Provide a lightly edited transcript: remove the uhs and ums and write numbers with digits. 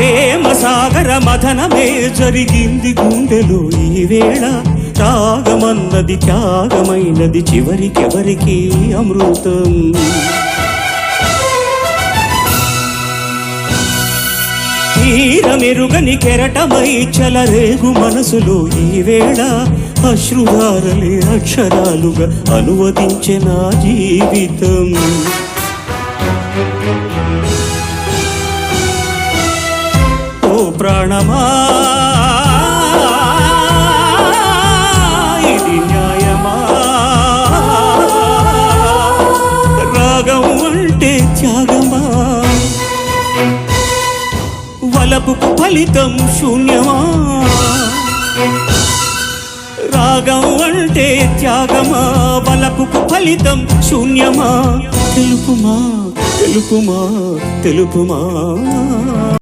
ప్రేమ సాగర మథనమే జరిగింది గుండెలో ఈ వేళ. త్యాగమన్నది త్యాగమైనది చివరికెవరికి అమృతం. తీరమెరుగని కెరటమై చలరేగు మనసులో ఈ వేళ. అశ్రుధారలే అక్షరాలుగా అనువదించే నా జీవితం. ఓ ప్రాణమా ఇది న్యాయమా? రాగం అంటే త్యాగమా? వలపుకు ఫలితం శూన్యమా? రాగం అంటే త్యాగమా? వలపుకు ఫలితం శూన్యమా? తెలుపుమా తెలుపుమా తెలుపుమా.